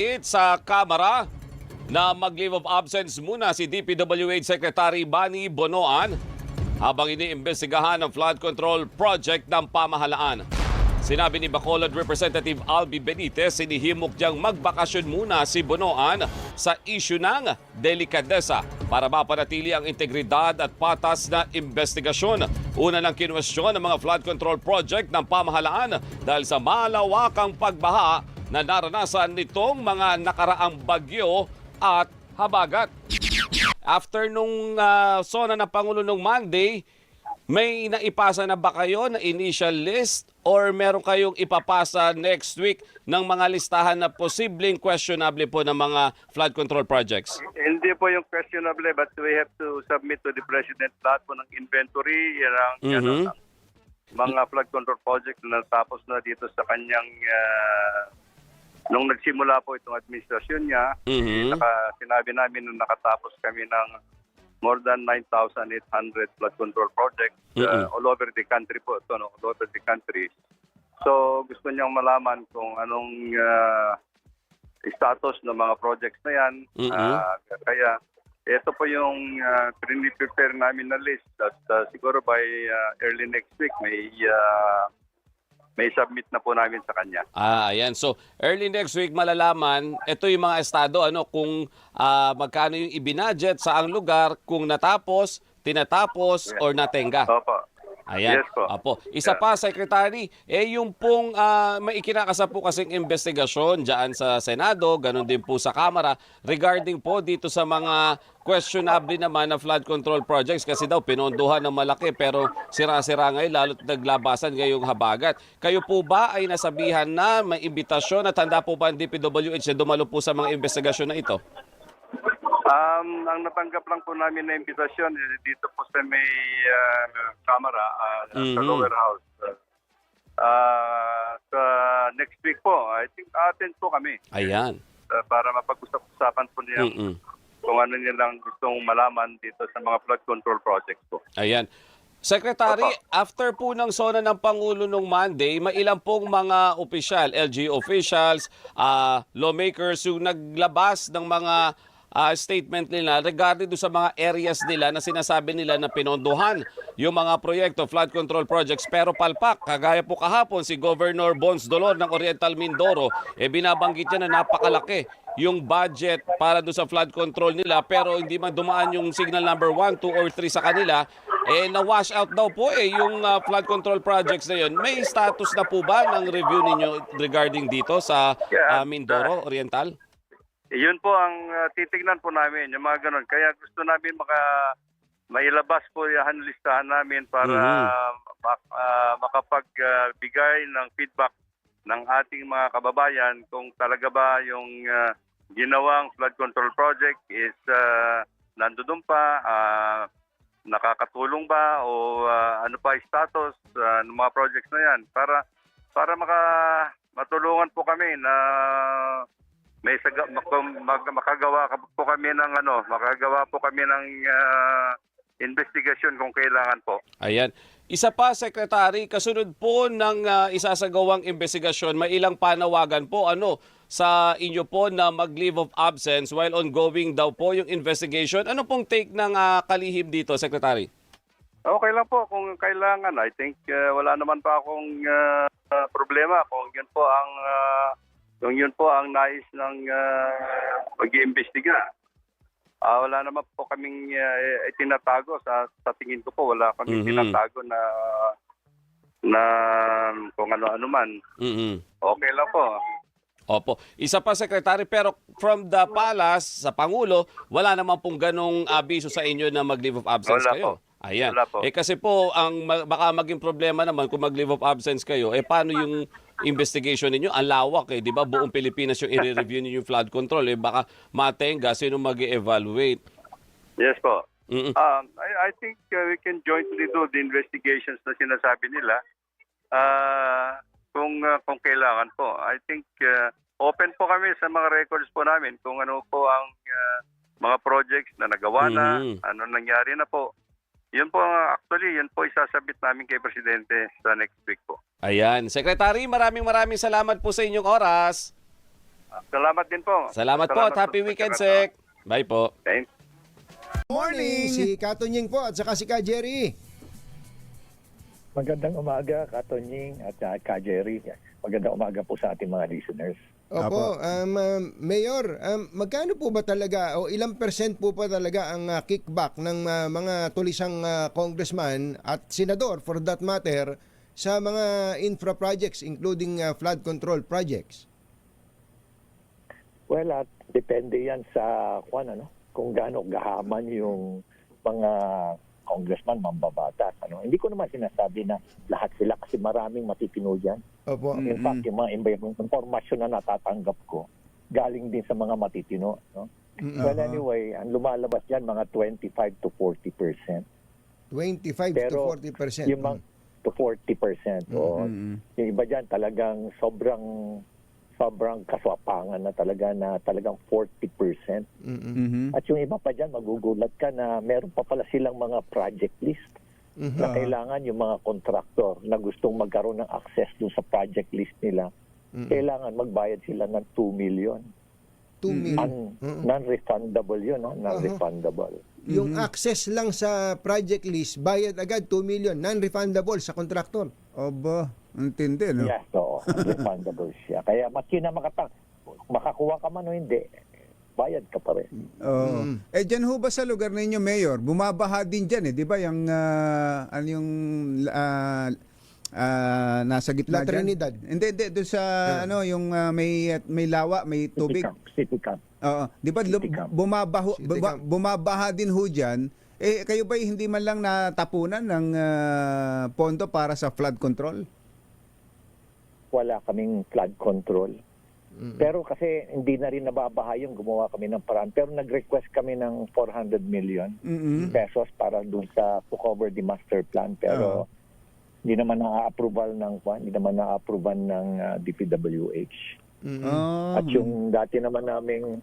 Sa Kamara na mag-leave of absence muna si DPWH Secretary Bani Bonoan habang iniimbestigahan ang flood control project ng pamahalaan. Sinabi ni Bacolod Representative Albi Benitez, sinihimok diyang magbakasyon muna si Bonoan sa issue ng delikadesa para mapanatili ang integridad at patas na investigasyon. Una ng kinwestiyon ng mga flood control project ng pamahalaan dahil sa malawakang pagbaha na naranasan nitong mga nakaraang bagyo at habagat. After nung sona ng Pangulo nung Monday, may naipasa na ba kayo na initial list or meron kayong ipapasa next week ng mga listahan na posibleng questionable po ng mga flood control projects? Hindi po yung questionable, but we have to submit to the President lahat po ng inventory, yan ang mga flood control project na natapos na dito sa kanyang nung nagsimula po itong administrasyon niya. Sinabi namin nung nakatapos kami ng more than 9,800 flood control projects all over the country po. Ito, no? All over the country. So gusto niyang malaman kung anong status ng mga projects na yan. Kaya ito po yung prepare namin na list at siguro by early next week may submit na po namin sa kanya. Ayan. So, early next week malalaman, ito yung mga estado, kung magkano yung ibinadget sa ang lugar, kung natapos, tinatapos, or natenga. Opo. Ayan. Yes po. Apo. Isa pa, Secretary, yung pong may ikinakasa po kasing investigasyon dyan sa Senado, ganun din po sa Kamara, regarding po dito sa mga questionable naman na flood control projects kasi daw pinondohan ng malaki pero sira-sira ngayon lalo't naglabasan ngayong habagat. Kayo po ba ay nasabihan na may imbitasyon at handa po ba ang DPWH na dumalo po sa mga investigasyon na ito? Ang natanggap lang po namin na imbitasyon dito po sa may Kamara, sa lower house. Sa next week po, I think attend po kami. Ayan. Para mapag-usap-usapan po niya kung ano nilang gustong malaman dito sa mga flood control projects po. Ayan. Secretary, after po ng sona ng Pangulo nung Monday, mailan pong mga opisyal, LGU officials, lawmakers yung naglabas ng mga statement nila regarding sa mga areas nila na sinasabi nila na pinondohan yung mga proyekto, flood control projects, pero palpak. Kagaya po kahapon si Governor Bons Dolor ng Oriental Mindoro, binabanggit niya na napakalaki yung budget para do sa flood control nila pero hindi man dumaan yung signal number 1, 2, or 3 sa kanila, na-wash out daw po yung flood control projects na yun. May status na po ba ng review ninyo regarding dito sa Mindoro Oriental? Yun po ang titignan po namin, yung mga ganun. Kaya gusto namin mailabas po yung listahan namin para makapagbigay ng feedback ng ating mga kababayan kung talaga ba yung ginawang flood control project is nandoon pa, nakakatulong ba o ano pa status ng mga projects na yan para matulungan po kami na makagawa po kami ng investigasyon kung kailangan po. Ayan. Isa pa, Secretary, kasunod po ng isasagawang investigasyon, may ilang panawagan po sa inyo po na mag-leave of absence while ongoing daw po yung investigation. Ano pong take ng kalihim dito, Secretary? Okay lang po kung kailangan. I think wala naman pa akong problema kung yun po ang nais ng mag-iimbestiga. Wala naman po kaming itinatago. Sa tingin ko po, wala kaming tinatago na kung ano-ano man. Okay lang po. Opo. Isa pa, Secretary, pero from the palace, sa Pangulo, wala naman pong ganong abiso sa inyo na mag-leave of absence Wala kayo. Po. Ayan. Wala po. Kasi po, baka maging problema naman kung mag-leave of absence kayo, paano yung investigation ninyo? Ang lawak di ba? Buong Pilipinas yung i-review ninyo yung flood control. Baka matenga, sino mag-evaluate? Yes po. I think we can jointly do the investigations na sinasabi nila kung kailangan po. I think open po kami sa mga records po namin kung ano po ang mga projects na nagawa na, ano nangyari na po. Yun po, actually, yun po isasabit namin kay Presidente sa next week po. Ayan. Secretary, maraming salamat po sa inyong oras. Salamat din po. Salamat po at happy weekend, Sek. Bye po. Thank Morning! Si Katonying po at saka si Ka Jerry. Magandang umaga, Katonying at Ka Jerry. Magandang umaga po sa ating mga listeners. Opo, Mayor, magkano po ba talaga o ilang percent po pa talaga ang kickback ng mga tulisang congressman at senador for that matter sa mga infra projects including flood control projects? Well, depende yan sa kung gaano gahaman yung mga congressman, mambabatas. Hindi ko naman sinasabi na lahat sila kasi maraming matitino dyan. Opo. In fact, yung mga informasyon na natatanggap ko, galing din sa mga matitino. No? Well, anyway, ang lumalabas dyan, mga 25 to 40%. 25 Pero to 40%. Yung to 40%. Yung iba dyan talagang sobrang kaswapangan na talagang 40%. At yung iba pa dyan, magugulat ka na meron pa pala silang mga project list na kailangan yung mga contractor na gustong magkaroon ng access dun sa project list nila, kailangan magbayad sila ng 2 million. 2 million. Non-refundable yun, no? Non-refundable. Yung access lang sa project list, bayad agad 2 million, non-refundable sa contractor. Oba, ang tindi, no? Yes, so refundable siya. Kaya maski na makakuha ka man o hindi, bayad ka pa rin. Oo. Eh, dyan ho ba sa lugar ninyo, Mayor, bumabaha din dyan, eh, di ba? Yung, nasa gitna La dyan? Trinidad. Hindi, doon sa, yung may lawa, may tubig. City Camp. Oo. Di ba, City Camp. bumabaha din ho dyan. Eh, kayo ba hindi man lang natapunan ng pondo para sa flood control? Wala kaming flood control. Pero kasi hindi na rin nababaha yung gumawa kami ng paraan. Pero nag-request kami ng 400 million pesos para dun sa to cover the master plan. Pero hindi naman na-approval ng DPWH. At yung dati naman naming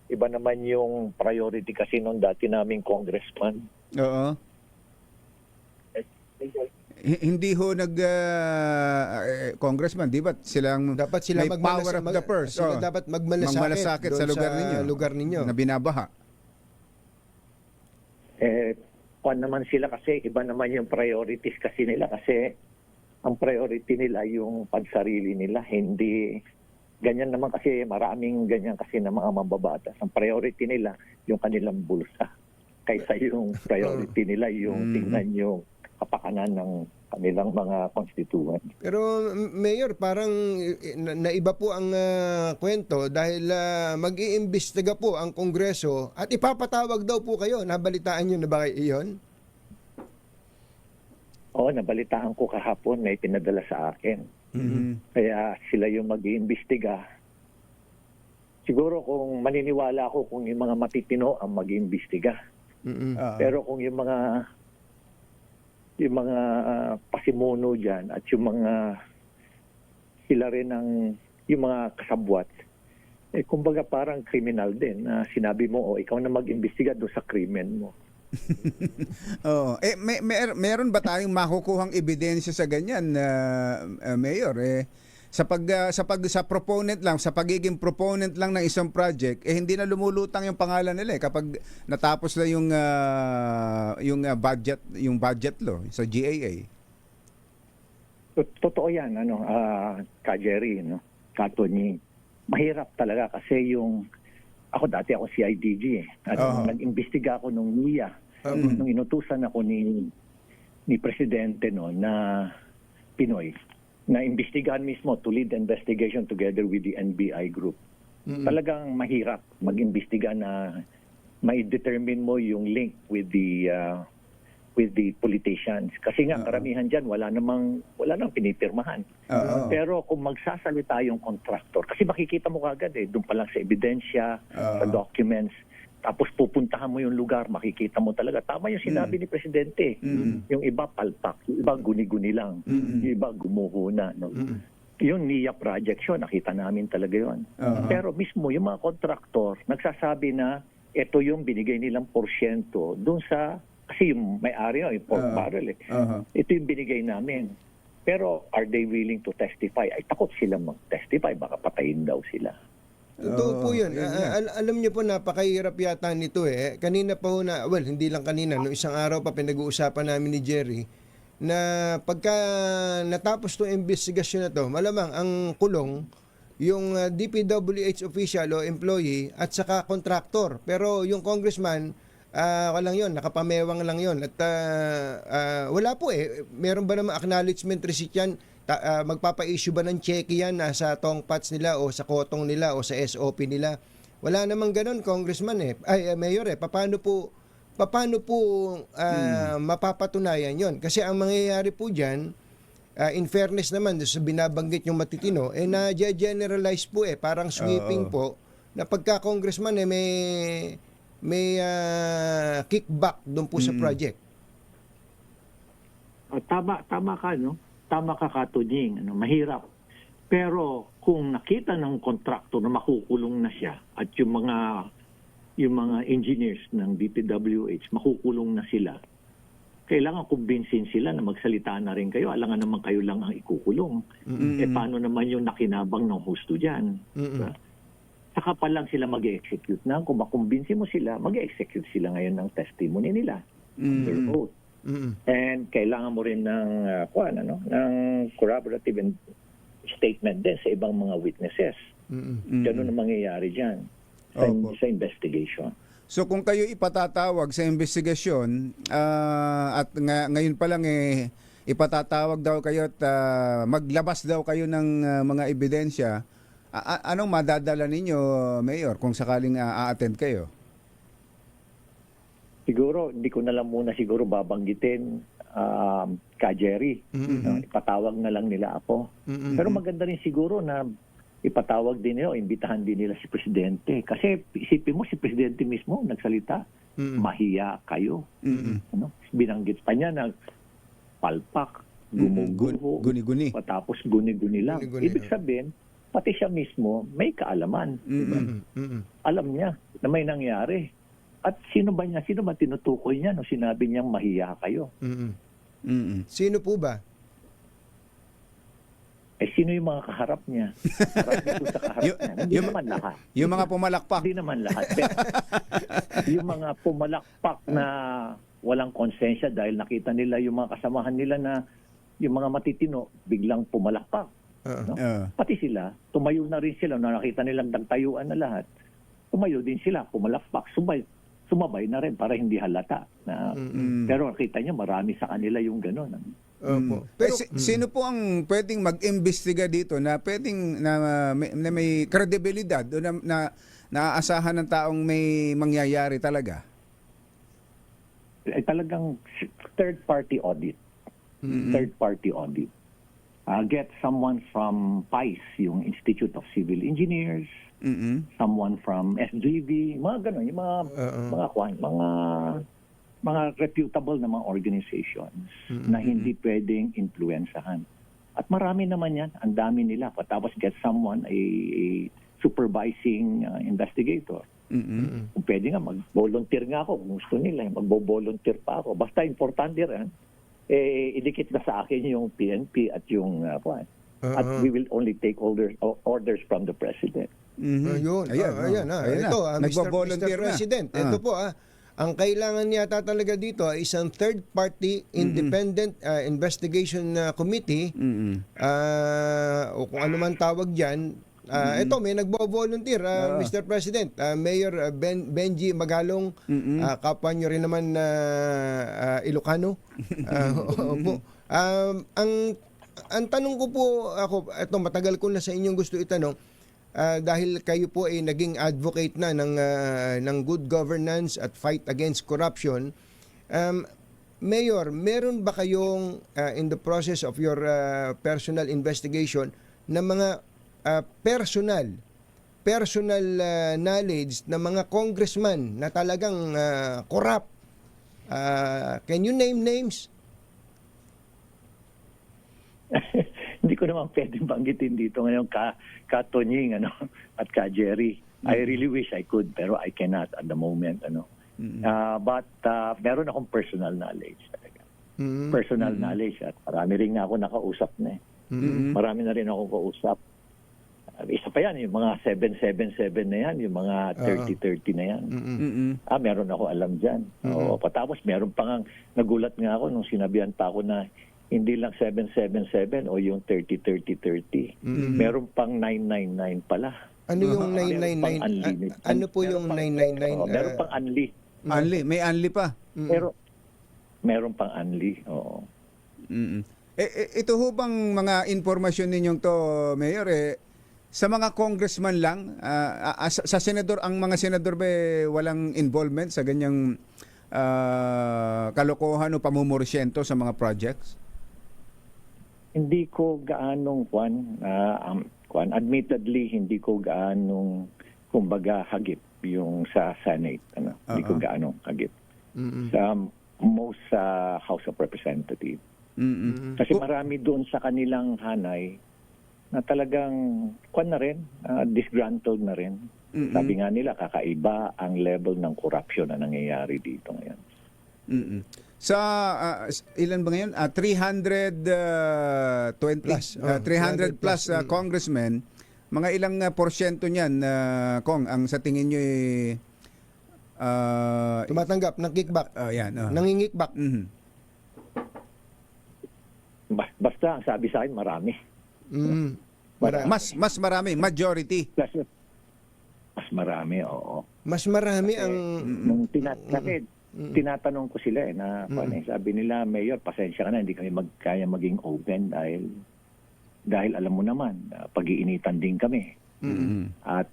iba naman yung priority kasi nung dati naming congressman. Oo. Hindi ho congressman, di ba? Dapat sila may power of the purse. Sila dapat magmalasakit sa lugar ninyo. Na binabaha. Kung naman sila kasi, iba naman yung priorities kasi nila kasi ang priority nila yung pansarili nila. Hindi, ganyan naman kasi maraming ganyan kasi na mga mambabatas. Ang priority nila yung kanilang bulsa. Kaysa yung priority nila yung tingnan yung kapakanan ng kanilang mga constituent. Pero Mayor, parang naiba po ang kwento dahil mag-iimbestiga po ang Kongreso at ipapatawag daw po kayo. Nabalitaan nyo na ba iyon? Oo, nabalitaan ko kahapon, may pinadala sa akin. Kaya sila yung mag-iimbestiga. Siguro kung maniniwala ako kung yung mga matitino ang mag-iimbestiga. Pero kung yung mga pasimuno dyan at yung mga sila rin yung mga kasabwat, kumbaga parang criminal din na sinabi mo, ikaw na mag-imbestiga doon sa krimen mo. Oo. Meron ba tayong makukuhang ebidensya sa ganyan, Mayor? Sa proponent lang, sa pagiging proponent lang ng isang project, hindi na lumulutang yung pangalan nila kapag natapos na yung budget law sa GAA. Totoo yan, Ka Jerry, Katony. Mahirap talaga kasi ako dati ako CIDG at nag-imbestiga ako nung NIA, nung inutusan ako ni Presidente na Pinoy, na imbestigahan mismo to lead the investigation together with the NBI group. Talagang mahirap mag-imbestiga na may determine mo yung link with the politicians. Kasi nga karamihan dyan wala namang pinipirmahan. Pero kung magsasalita yung contractor, kasi makikita mo kagad doon pa lang sa ebidensya, sa documents, tapos pupuntahan mo yung lugar, makikita mo talaga. Tama yung sinabi ni Presidente. Yung iba palpak, yung iba guni-guni lang, yung iba gumuhuna. Yung NIA project yun, nakita namin talaga yun. Pero mismo yung mga contractor, nagsasabi na ito yung binigay nilang porsyento doon sa, kasi yung may-ari yung pork barrel ito yung binigay namin. Pero are they willing to testify? Ay takot sila mag-testify, baka patayin daw sila. Totoo po yun. Alam niyo po, napakahirap yata nito eh. Kanina pa ho na, well, hindi lang kanina, no, isang araw pa pinag-uusapan namin ni Jerry na pagka natapos itong investigasyon na to, malamang ang kulong yung DPWH official o employee at saka contractor. Pero yung congressman, walang yon, nakapamewang lang yon. At wala po eh. Meron ba naman acknowledgement receipt yan? Magpapa-issue ba ng check yan sa tongpats nila o sa kotong nila o sa SOP nila? Wala namang ganun, congressman eh. Mayor eh. Paano po mapapatunayan yon? Kasi ang mangyayari po dyan, in fairness naman sa binabanggit yung matitino, na-generalize po eh. Parang sweeping po na pagka congressman eh may kickback doon po sa project. Tama ka, no? Tama ka, Katunying. Mahirap. Pero kung nakita ng kontraktor na makukulong na siya at yung mga engineers ng DPWH makukulong na sila, kailangan kumbinsin sila na magsalita na rin kayo. Alangan naman kayo lang ang ikukulong. Paano naman yung nakinabang ng husto dyan? Saka pa lang sila mag-execute na. Kung makumbinsin mo sila, mag-execute sila ngayon ng testimony nila. Their oath. And kailangan mo rin ng corroborative statement din sa ibang mga witnesses. Ganun ang mangyayari dyan sa investigation. So kung kayo ipatatawag sa investigasyon at ngayon pa lang ipatatawag daw kayo at maglabas daw kayo ng mga ebidensya, anong madadala ninyo, Mayor, kung sakaling a-attend kayo? Siguro, hindi ko na lang muna siguro babanggitin ka Jerry. Ipatawag na lang nila ako. Pero maganda rin siguro na ipatawag din nila o imbitahan din nila si Presidente. Kasi isipin mo, si Presidente mismo nagsalita, mahiya kayo. Binanggit pa niya na palpak, gumuguho, guni-guni. patapos guni-guni lang. Ibig sabihin, pati siya mismo may kaalaman. Alam niya na may nangyari. At sino ba tinutukoy niya nung sinabi niyang mahiya kayo? Sino po ba? Sino yung mga kaharap niya? Marami po sa kaharap niya. Hindi naman lahat. Yung mga pumalakpak. Hindi naman lahat. Yung mga pumalakpak na walang konsensya dahil nakita nila yung mga kasamahan nila na yung mga matitino biglang pumalakpak. No? Pati sila, tumayo na rin sila na nakita nilang nagtayuan na lahat. Tumayo din sila, pumalakpak, sumabay na rin para hindi halata. Pero nakita niya marami sa kanila yung gano'n. Pero sino po ang pwedeng mag-imbestiga dito na pwedeng na may kredibilidad o na naaasahan ng taong may mangyayari talaga? Talagang third-party audit. Third-party audit. Get someone from PICE, yung Institute of Civil Engineers, someone from SGV, mga gano'n, yung mga reputable na mga organizations na hindi pwedeng influensahan. At marami naman yan, ang dami nila. Tapos get someone, a supervising investigator. Kung pwede nga, mag-volunteer nga ako kung gusto nila. Mag-volunteer pa ako. Basta importante rin, idikit na sa akin yung PNP at yung at we will only take orders from the President. Ayan. Ito, Nagbo-volunteer Mr. President. Ito po, ang kailangan yata talaga dito ay isang third-party independent investigation committee o kung ano man tawag dyan. Ito, may nagbo-volunteer, Mr. President. Mayor Benji Magalong, kapwa nyo rin naman Ilocano. Opo. Ang tanong ko po, ito, matagal ko na sa inyong gusto itanong, dahil kayo po ay naging advocate na ng good governance at fight against corruption. Mayor, meron ba kayong in the process of your personal investigation na mga personal knowledge na mga congressman na talagang corrupt? Can you name names? Hindi ko naman pwedeng banggitin dito ngayon ka-Tonying at ka-Jerry. I really wish I could pero I cannot at the moment. But meron akong personal knowledge talaga. Personal knowledge at marami rin ako nakausap na. Marami na rin ako kausap. isa pa yan, yung mga 777 na yan, yung mga 30-30 na yan. Meron ako alam dyan. Oo, patapos meron pa nga, nagulat nga ako nung sinabihan pa ako na hindi lang 777 o yung 30-30-30. Meron pang 999 pala. Ano yung Meron pang 999? unlimited. Ano po yung Meron 999? meron pang unli. Unli, may unli pa. Pero meron pang unli. Oo. Ito ho bang mga informasyon ninyong to, Mayor, sa mga congressman lang, sa senador, ang mga senador ba walang involvement sa ganyang kalokohan o pamumursyento sa mga projects? Hindi ko gaanong admittedly hindi ko gaanong kumbaga hagip yung sa Senate, hindi ko gaanong hagip. Sa most sa House of Representatives. Kasi marami doon sa kanilang hanay na talagang na rin, disgruntled na rin. Sabi nga nila, kakaiba ang level ng corruption na nangyayari dito ngayon. Sa ilan ba ngayon? 300 plus congressmen, mga ilang porsyento niyan, Kong, ang sa tingin niyo Tumatanggap ng kickback. Yan. Nangingikback. Basta ang sabi sa akin, marami. Mas marami, majority. Mas marami, oo. Mas marami ang... Nung tinatanong ko sila na sabi nila, Mayor, pasensya ka na, hindi kami kaya maging open dahil alam mo naman, pag-iinitan din kami. At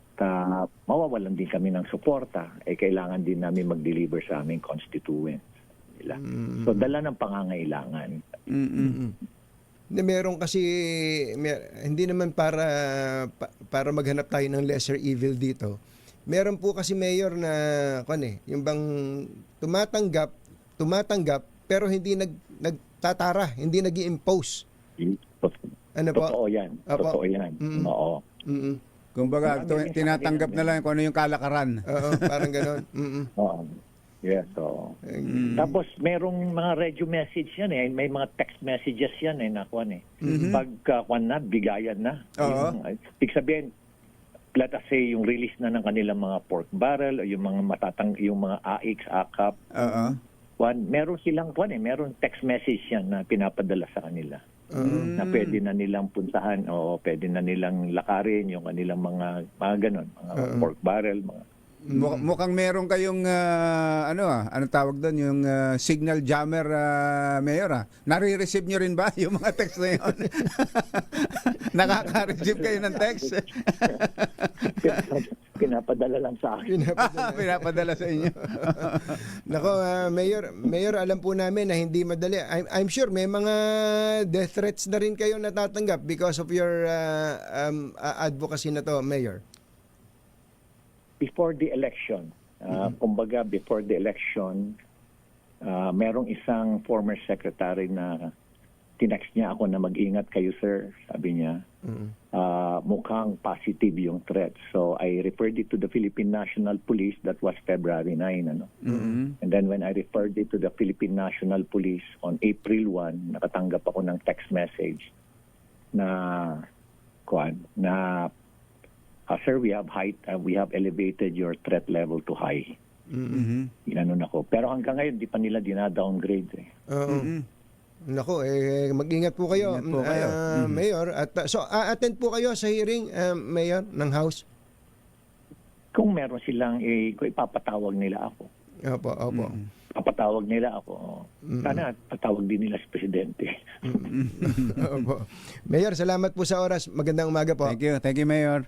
mawawalan din kami ng suporta, kailangan din namin mag-deliver sa aming constituents nila. So dala ng pangangailangan. Meron kasi hindi naman para maghanap tayo ng lesser evil dito. Meron po kasi mayor na yung bang tumatanggap pero hindi nagtatara, hindi nag-i-impose. Ano po? Totoo yan. Totoo yan. Oo. Kumbaga, tinatanggap na lang kung ano yung kalakaran. Oo, parang gano'n. Oo. Yes, so. Tapos merong mga radio message yan may mga text messages yan Pag bigayan na. Ibig sabihin, let us say yung release na ng kanilang mga pork barrel o yung mga yung mga AX, AKAP. Meron silang meron text message yan na pinapadala sa kanila. Na pwede na nilang puntahan o pwede na nilang lakarin yung kanilang mga ganon, mga pork barrel, mga Mukhang meron kayong ano tawag doon, yung signal jammer, Mayor. Nare-receive nyo rin ba yung mga text na yun? Nakaka-receive kayo ng text? Pinapadala lang sa akin. Pinapadala sa inyo. Nako, Mayor, alam po namin na hindi madali. I'm sure may mga death threats na rin kayo natatanggap because of your advocacy na to, Mayor. Before the election, kumbaga before the election, merong isang former secretary na tinext niya ako na mag-ingat kayo, sir. Sabi niya, mukhang positive yung threat. So I referred it to the Philippine National Police. That was February 9. And then when I referred it to the Philippine National Police on April 1, nakatanggap ako ng text message na sir, we have elevated your threat level to high. Inanon ako. Pero hanggang ngayon, di pa nila dina-downgrade. Nako, mag-ingat po kayo, Mayor. At so, attend po kayo sa hearing, Mayor, ng House? Kung meron silang, ipapatawag nila ako. Opo. Papatawag nila ako. Sana patawag din nila si Presidente. Opo. Mayor, salamat po sa oras. Magandang umaga po. Thank you, Mayor.